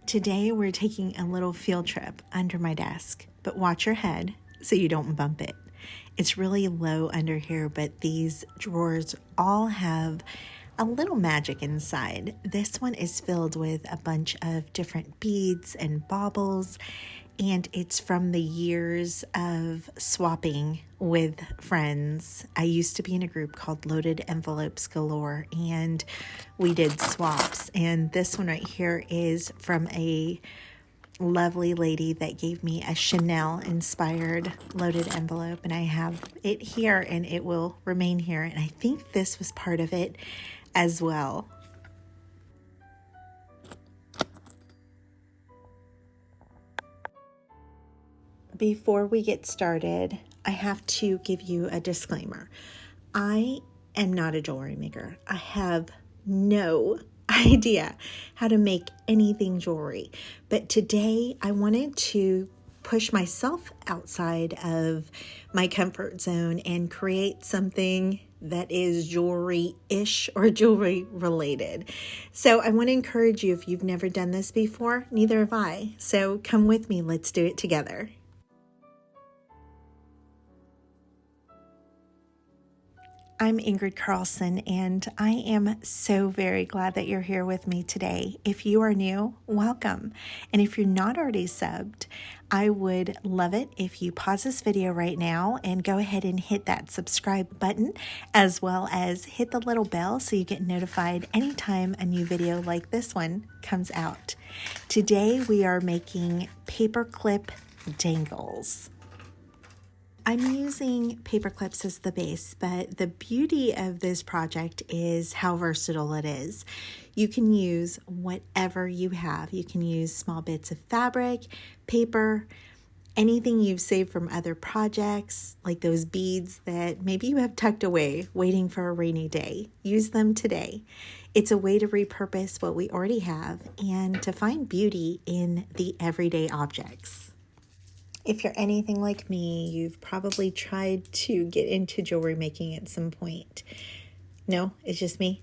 Today we're taking a little field trip under my desk, but watch your head so you don't bump it. It's really low under here, but these drawers all have a little magic inside. This one is filled with a bunch of different beads and baubles, and it's from the years of swapping with friends. I used to be in a group called Loaded Envelopes Galore, and we did swaps. And this one right here is from a lovely lady that gave me a Chanel-inspired loaded envelope, and I have it here, and it will remain here. And I think this was part of it as well. Before we get started, I have to give you a disclaimer. I am not a jewelry maker. I have no idea how to make anything jewelry. But today I wanted to push myself outside of my comfort zone and create something that is jewelry-ish or jewelry related. So I want to encourage you, if you've never done this before, neither have I. So come with me, let's do it together. I'm Ingrid Carlson, and I am so very glad that you're here with me today. If you are new, welcome. And if you're not already subbed, I would love it if you pause this video right now and go ahead and hit that subscribe button, as well as hit the little bell so you get notified anytime a new video like this one comes out. Today we are making paperclip dangles. I'm using paper clips as the base, but the beauty of this project is how versatile it is. You can use whatever you have. You can use small bits of fabric, paper, anything you've saved from other projects, like those beads that maybe you have tucked away waiting for a rainy day. Use them today. It's a way to repurpose what we already have and to find beauty in the everyday objects. If you're anything like me, you've probably tried to get into jewelry making at some point. No, it's just me.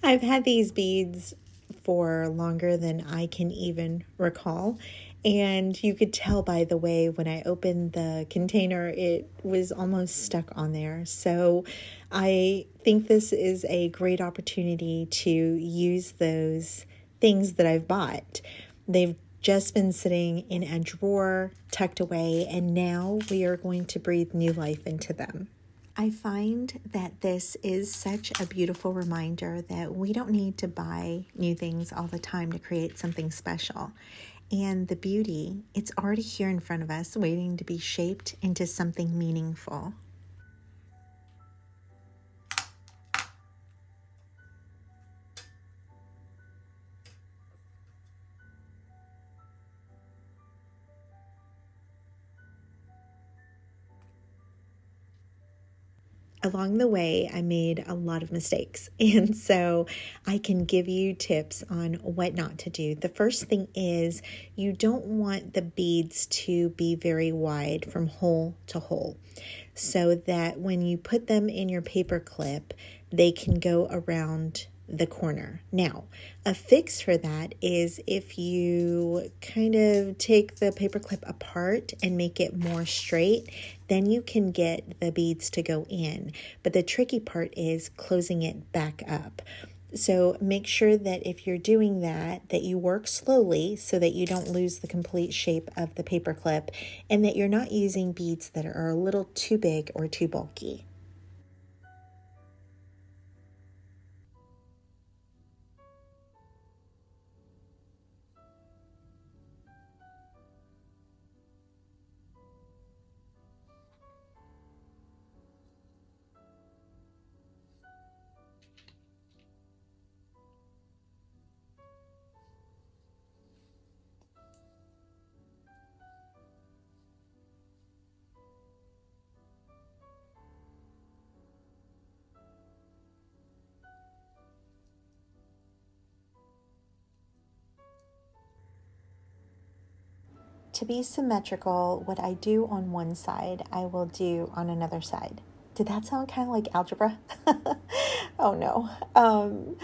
I've had these beads for longer than I can even recall. And you could tell by the way when I opened the container, it was almost stuck on there. So I think this is a great opportunity to use those things that I've bought. They've just been sitting in a drawer, tucked away, and now we are going to breathe new life into them. I find that this is such a beautiful reminder that we don't need to buy new things all the time to create something special. And the beauty, it's already here in front of us, waiting to be shaped into something meaningful. Along the way, I made a lot of mistakes, and so I can give you tips on what not to do. The first thing is you don't want the beads to be very wide from hole to hole, so that when you put them in your paper clip, they can go around the corner. Now, a fix for that is if you kind of take the paper clip apart and make it more straight, then you can get the beads to go in. But the tricky part is closing it back up. So make sure that if you're doing that, that you work slowly so that you don't lose the complete shape of the paper clip, and that you're not using beads that are a little too big or too bulky. To be symmetrical, what I do on one side, I will do on another side. Did that sound kind of like algebra? Oh no.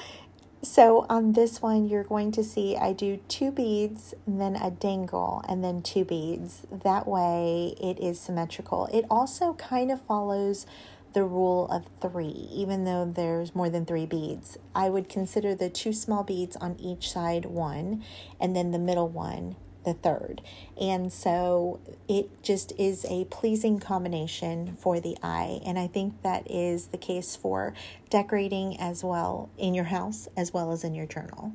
So on this one, you're going to see I do 2 beads, and then a dangle, and then 2 beads. That way it is symmetrical. It also kind of follows the rule of 3, even though there's more than 3 beads. I would consider the 2 small beads on each side one, and then the middle one the third. And so it just is a pleasing combination for the eye. And I think that is the case for decorating as well in your house as well as in your journal.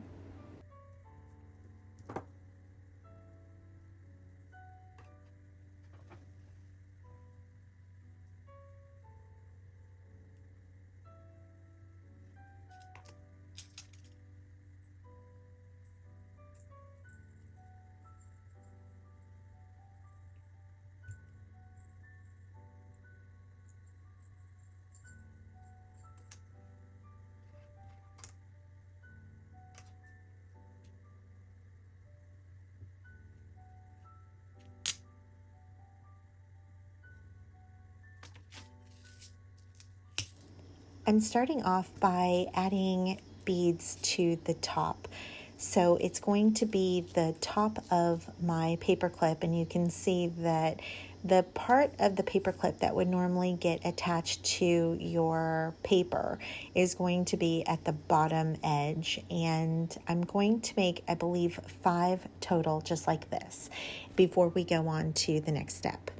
I'm starting off by adding beads to the top. So it's going to be the top of my paper clip, and you can see that the part of the paper clip that would normally get attached to your paper is going to be at the bottom edge. And I'm going to make, I believe, 5 total just like this before we go on to the next step.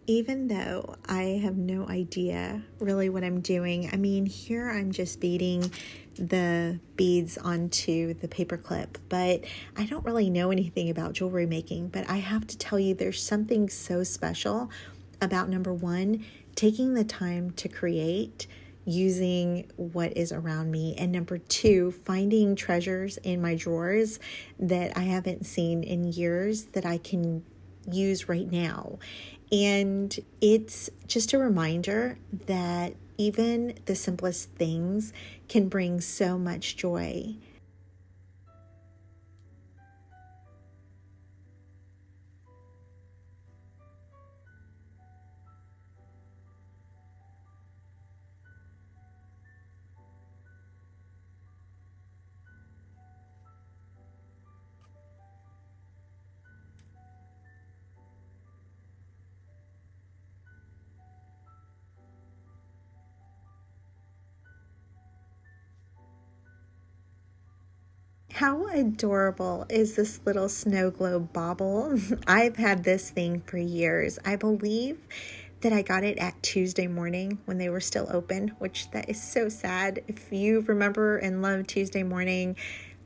Even though I have no idea really what I'm doing, I mean, here I'm just beading the beads onto the paper clip, but I don't really know anything about jewelry making. But I have to tell you, there's something so special about, number one, taking the time to create using what is around me. And number two, finding treasures in my drawers that I haven't seen in years that I can use right now. And it's just a reminder that even the simplest things can bring so much joy. How adorable is this little snow globe bauble? I've had this thing for years. I believe that I got it at Tuesday morning when they were still open, which that is so sad. If you remember and love Tuesday morning,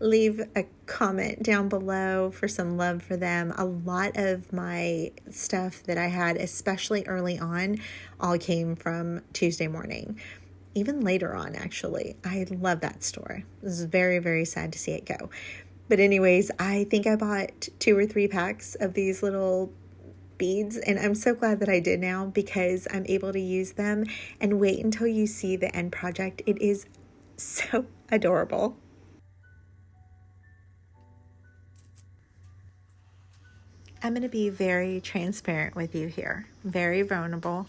leave a comment down below for some love for them. A lot of my stuff that I had, especially early on, all came from Tuesday morning. Even later on, actually. I love that store. It was very, very sad to see it go. But anyways, I think I bought 2 or 3 packs of these little beads, and I'm so glad that I did now because I'm able to use them. And wait until you see the end project. It is so adorable. I'm going to be very transparent with you here, very vulnerable.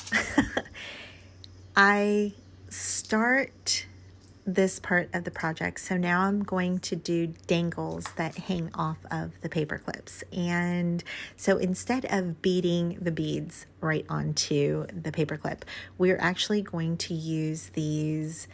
I start this part of the project. So now I'm going to do dangles that hang off of the paper clips. And so instead of beading the beads right onto the paper clip, we're actually going to use these,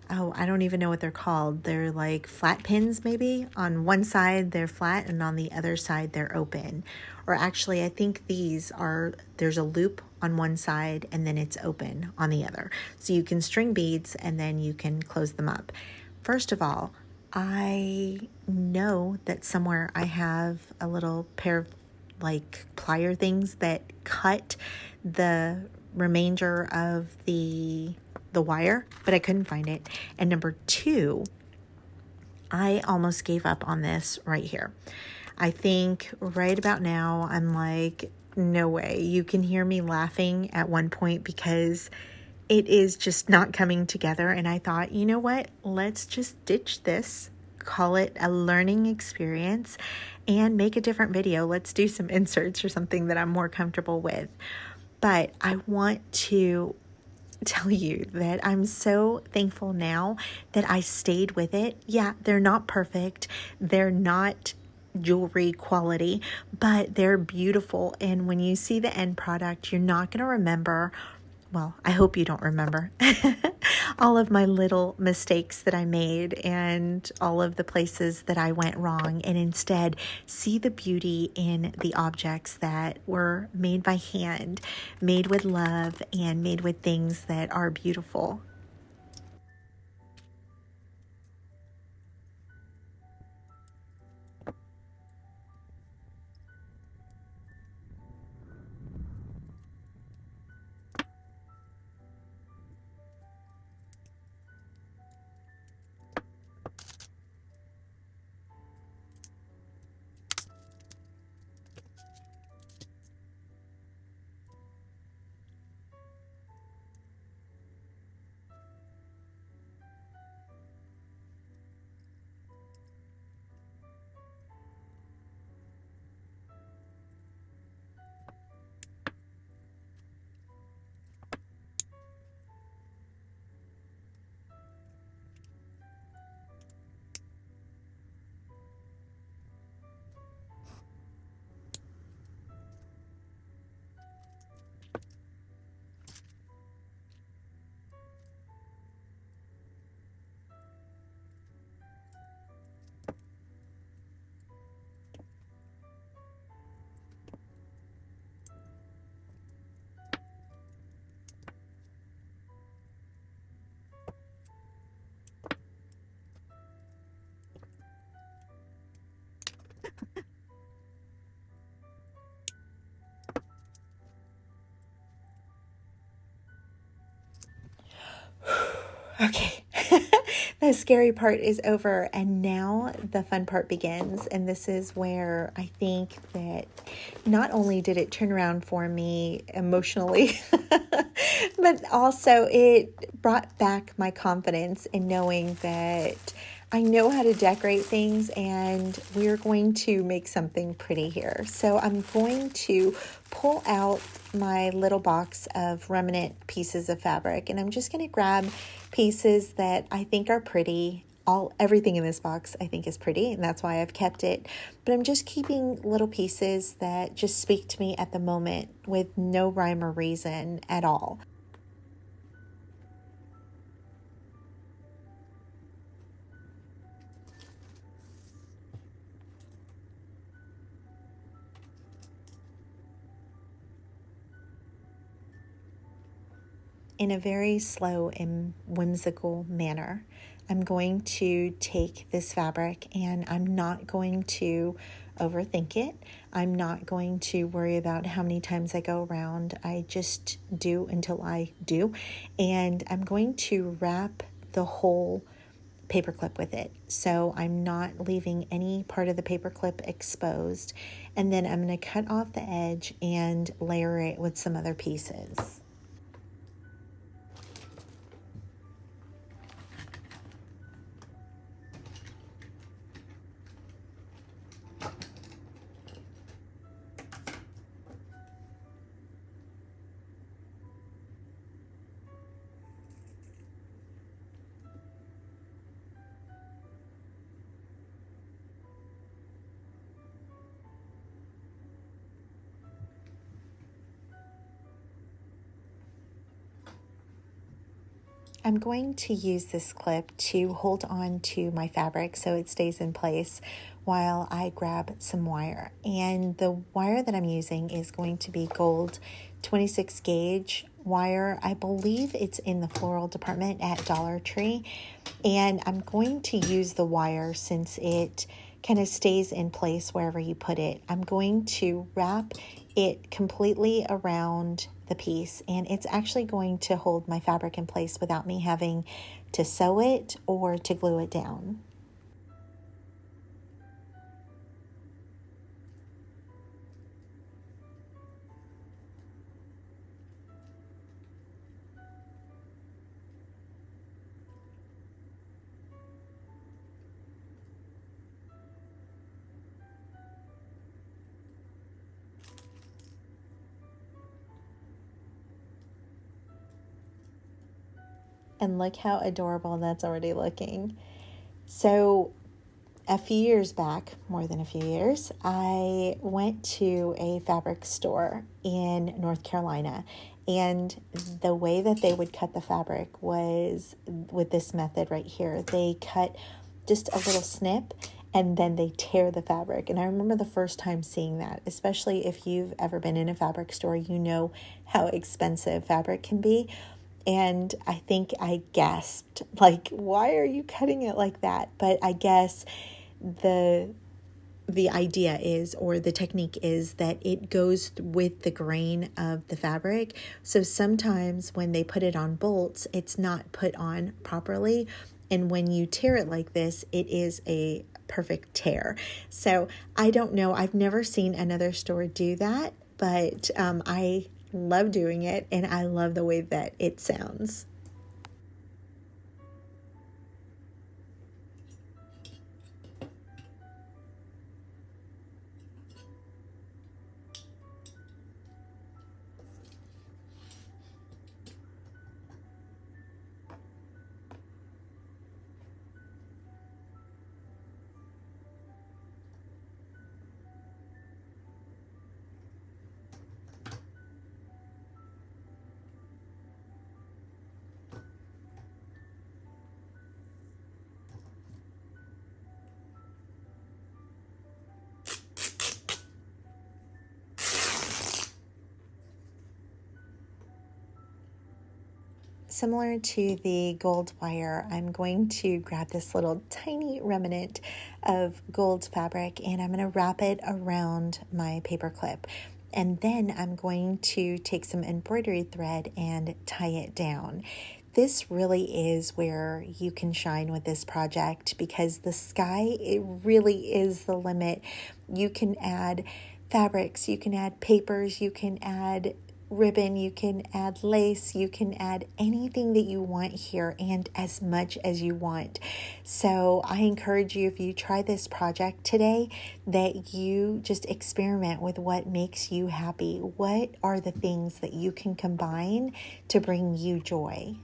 I don't even know what they're called. They're like flat pins maybe. On one side they're flat and on the other side they're open. Or actually I think there's a loop on one side and then it's open on the other. So you can string beads and then you can close them up. First of all, I know that somewhere I have a little pair of like plier things that cut the remainder of the wire, but I couldn't find it. And number two, I almost gave up on this right here. I think right about now, I'm like, no way. You can hear me laughing at one point because it is just not coming together. And I thought, you know what? Let's just ditch this, call it a learning experience, and make a different video. Let's do some inserts or something that I'm more comfortable with. But I want to tell you that I'm so thankful now that I stayed with it. Yeah, they're not perfect. They're not jewelry quality, but they're beautiful. And when you see the end product, you're not going to remember, well, I hope you don't remember all of my little mistakes that I made and all of the places that I went wrong, and instead see the beauty in the objects that were made by hand, made with love, and made with things that are beautiful. Okay, the scary part is over, and now the fun part begins. And this is where I think that not only did it turn around for me emotionally, but also it brought back my confidence in knowing that I know how to decorate things and we're going to make something pretty here. So I'm going to pull out my little box of remnant pieces of fabric, and I'm just going to grab pieces that I think are pretty. Everything in this box I think is pretty, and that's why I've kept it. But I'm just keeping little pieces that just speak to me at the moment with no rhyme or reason at all. In a very slow and whimsical manner, I'm going to take this fabric and I'm not going to overthink it. I'm not going to worry about how many times I go around. I just do until I do. And I'm going to wrap the whole paperclip with it. So I'm not leaving any part of the paperclip exposed. And then I'm going to cut off the edge and layer it with some other pieces. I'm going to use this clip to hold on to my fabric so it stays in place while I grab some wire. And the wire that I'm using is going to be gold 26 gauge wire. I believe it's in the floral department at Dollar Tree. And I'm going to use the wire since it kind of stays in place wherever you put it. I'm going to wrap it completely around the piece, and it's actually going to hold my fabric in place without me having to sew it or to glue it down. And look how adorable that's already looking. So a few years back, more than a few years, I went to a fabric store in North Carolina, and the way that they would cut the fabric was with this method right here. They cut just a little snip and then they tear the fabric. And I remember the first time seeing that, especially if you've ever been in a fabric store, you know how expensive fabric can be. And I think I gasped, like, why are you cutting it like that? But I guess the idea is, or the technique is, that it goes with the grain of the fabric. So sometimes when they put it on bolts, it's not put on properly. And when you tear it like this, it is a perfect tear. So I don't know. I've never seen another store do that, but I love doing it, and I love the way that it sounds. Similar to the gold wire, I'm going to grab this little tiny remnant of gold fabric and I'm going to wrap it around my paper clip. And then I'm going to take some embroidery thread and tie it down. this really is where you can shine with this project, because the sky, it really is the limit. You can add fabrics, you can add papers, you can add ribbon, you can add lace, you can add anything that you want here and as much as you want. So I encourage you, if you try this project today, that you just experiment with what makes you happy. What are the things that you can combine to bring you joy?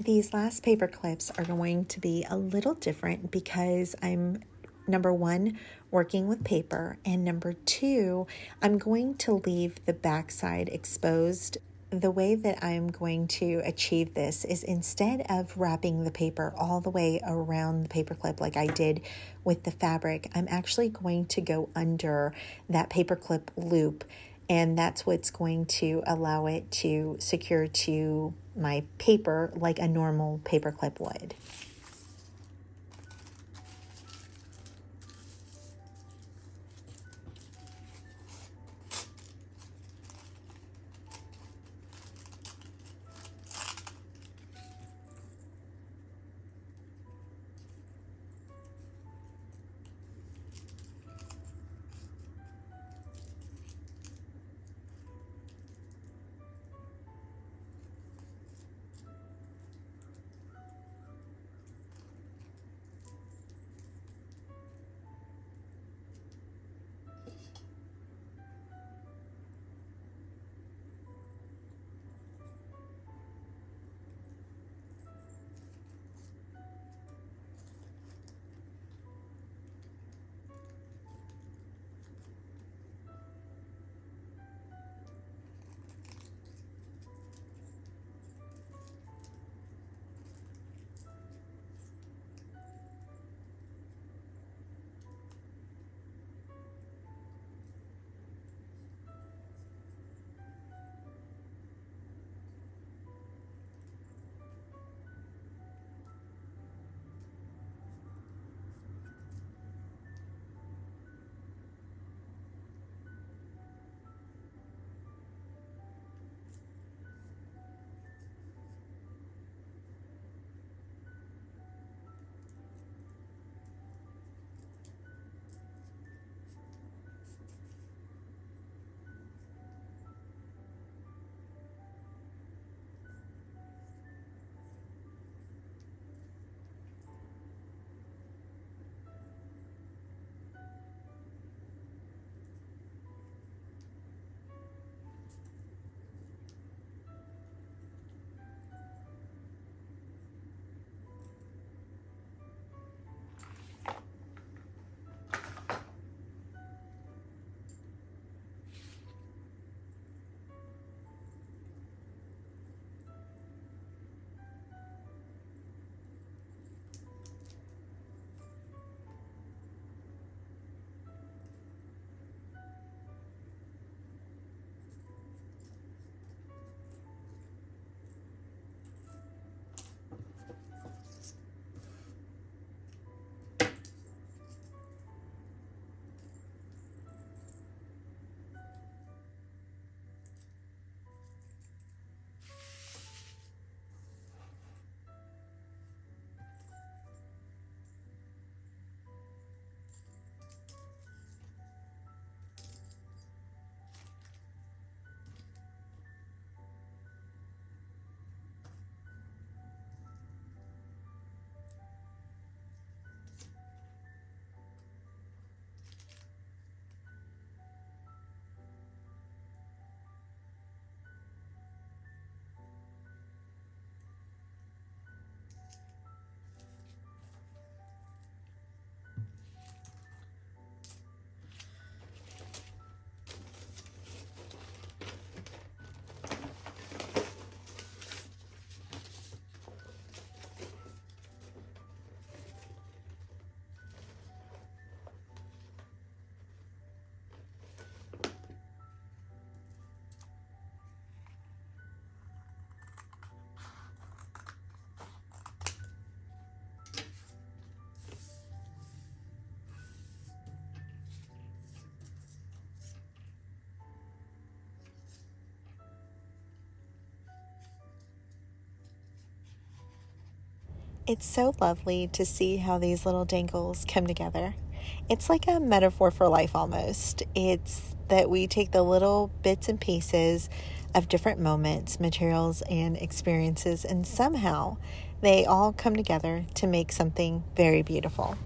These last paper clips are going to be a little different because I'm, number one, working with paper, and number two, I'm going to leave the backside exposed. The way that I'm going to achieve this is, instead of wrapping the paper all the way around the paper clip like I did with the fabric, I'm actually going to go under that paper clip loop, and that's what's going to allow it to secure to my paper like a normal paper clip would. It's so lovely to see how these little dangles come together. It's like a metaphor for life almost. It's that we take the little bits and pieces of different moments, materials, and experiences, and somehow they all come together to make something very beautiful.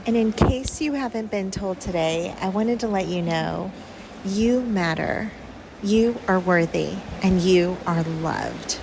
And in case you haven't been told today, I wanted to let you know you matter, you are worthy, and you are loved.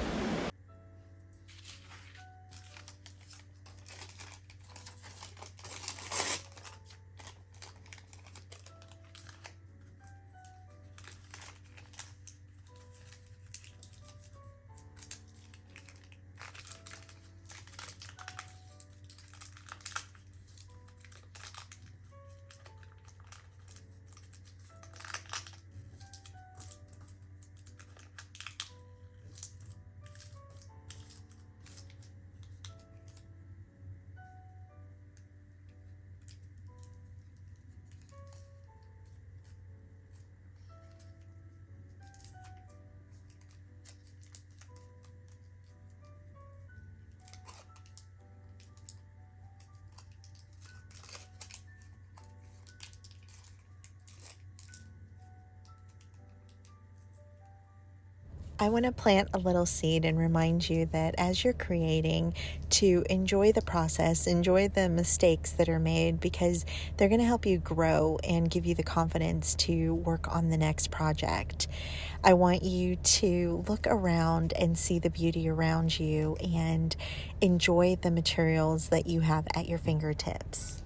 I want to plant a little seed and remind you that as you're creating, to enjoy the process, enjoy the mistakes that are made, because they're going to help you grow and give you the confidence to work on the next project. I want you to look around and see the beauty around you and enjoy the materials that you have at your fingertips.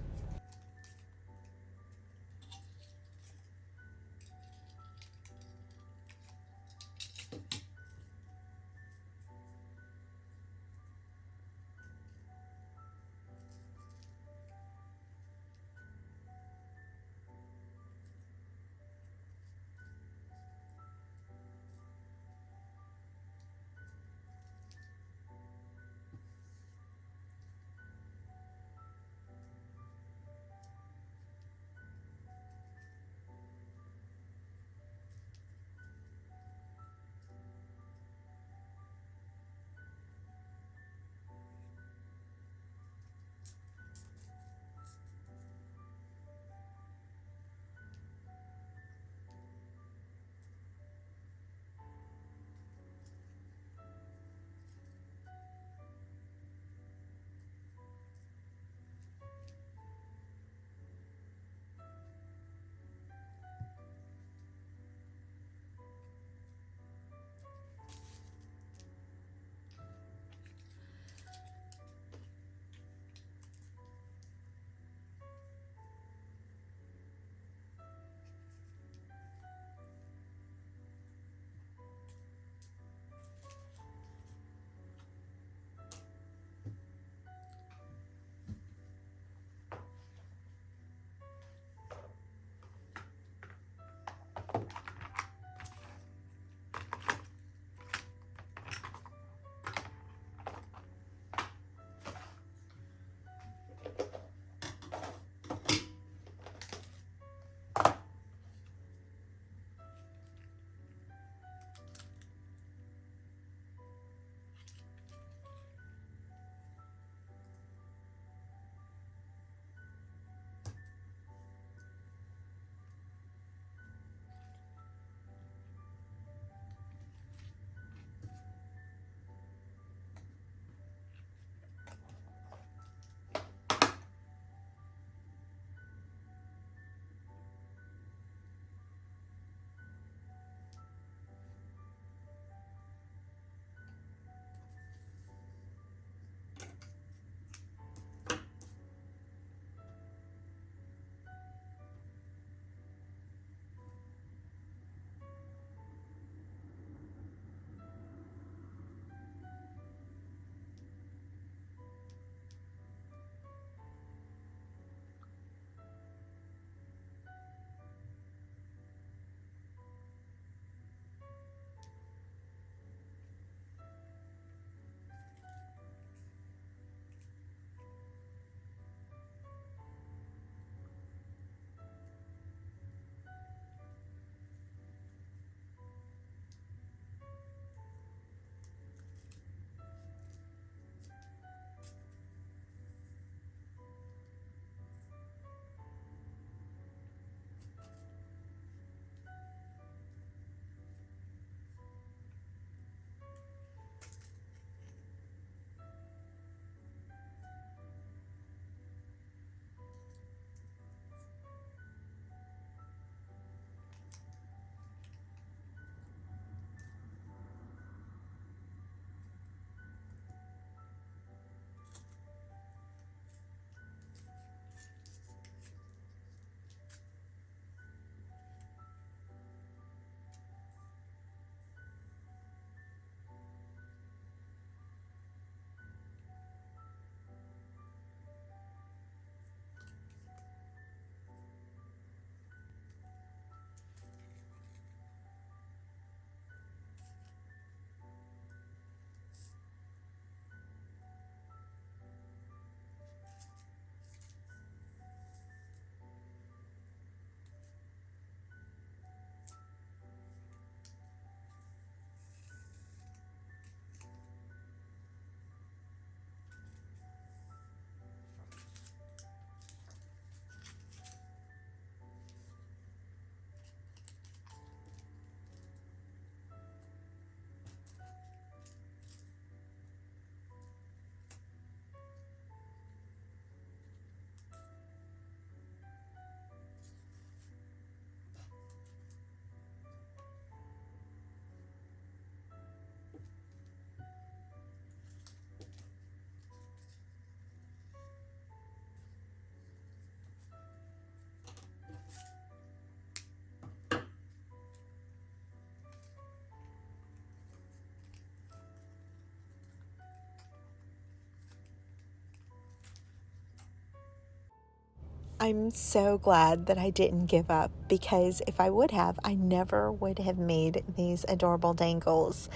I'm so glad that I didn't give up, because if I would have, I never would have made these adorable dangles.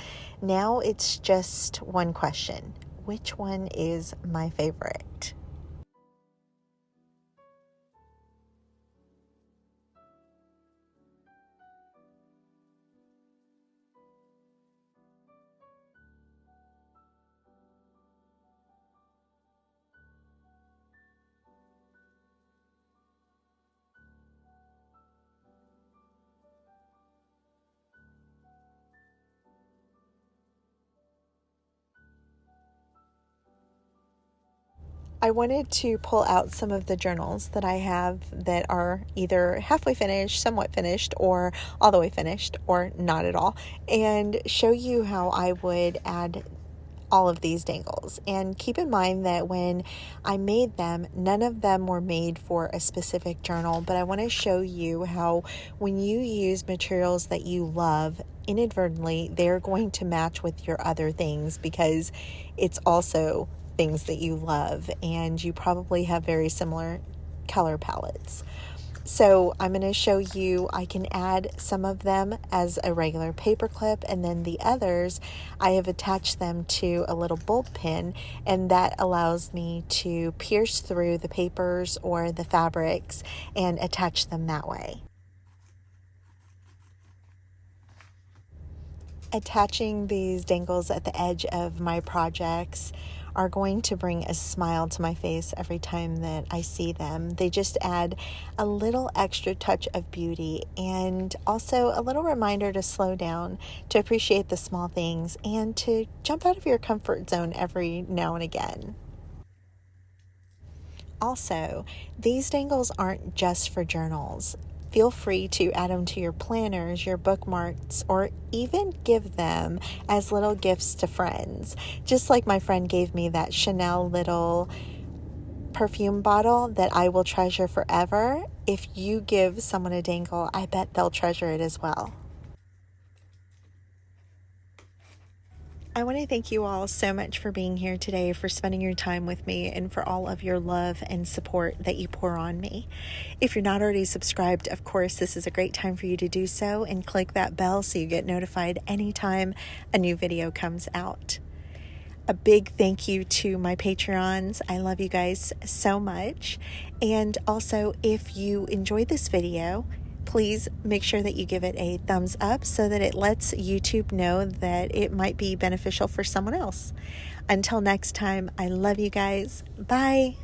Now it's just one question. Which one is my favorite? I wanted to pull out some of the journals that I have that are either halfway finished, somewhat finished, or all the way finished, or not at all, and show you how I would add all of these dangles. And keep in mind that when I made them, none of them were made for a specific journal, but I want to show you how when you use materials that you love, inadvertently they're going to match with your other things, because it's also things that you love and you probably have very similar color palettes. So I'm going to show you, I can add some of them as a regular paper clip, and then the others I have attached them to a little bulb pin, and that allows me to pierce through the papers or the fabrics and attach them that way. Attaching these dangles at the edge of my projects are going to bring a smile to my face every time that I see them. They just add a little extra touch of beauty, and also a little reminder to slow down, to appreciate the small things, and to jump out of your comfort zone every now and again. Also, these dangles aren't just for journals. Feel free to add them to your planners, your bookmarks, or even give them as little gifts to friends. Just like my friend gave me that Chanel little perfume bottle that I will treasure forever. If you give someone a dangle, I bet they'll treasure it as well. I want to thank you all so much for being here today, for spending your time with me, and for all of your love and support that you pour on me. If you're not already subscribed, of course, this is a great time for you to do so, and click that bell so you get notified anytime a new video comes out. A big thank you to my Patreons. I love you guys so much. And also, if you enjoyed this video, please make sure that you give it a thumbs up so that it lets YouTube know that it might be beneficial for someone else. Until next time, I love you guys. Bye.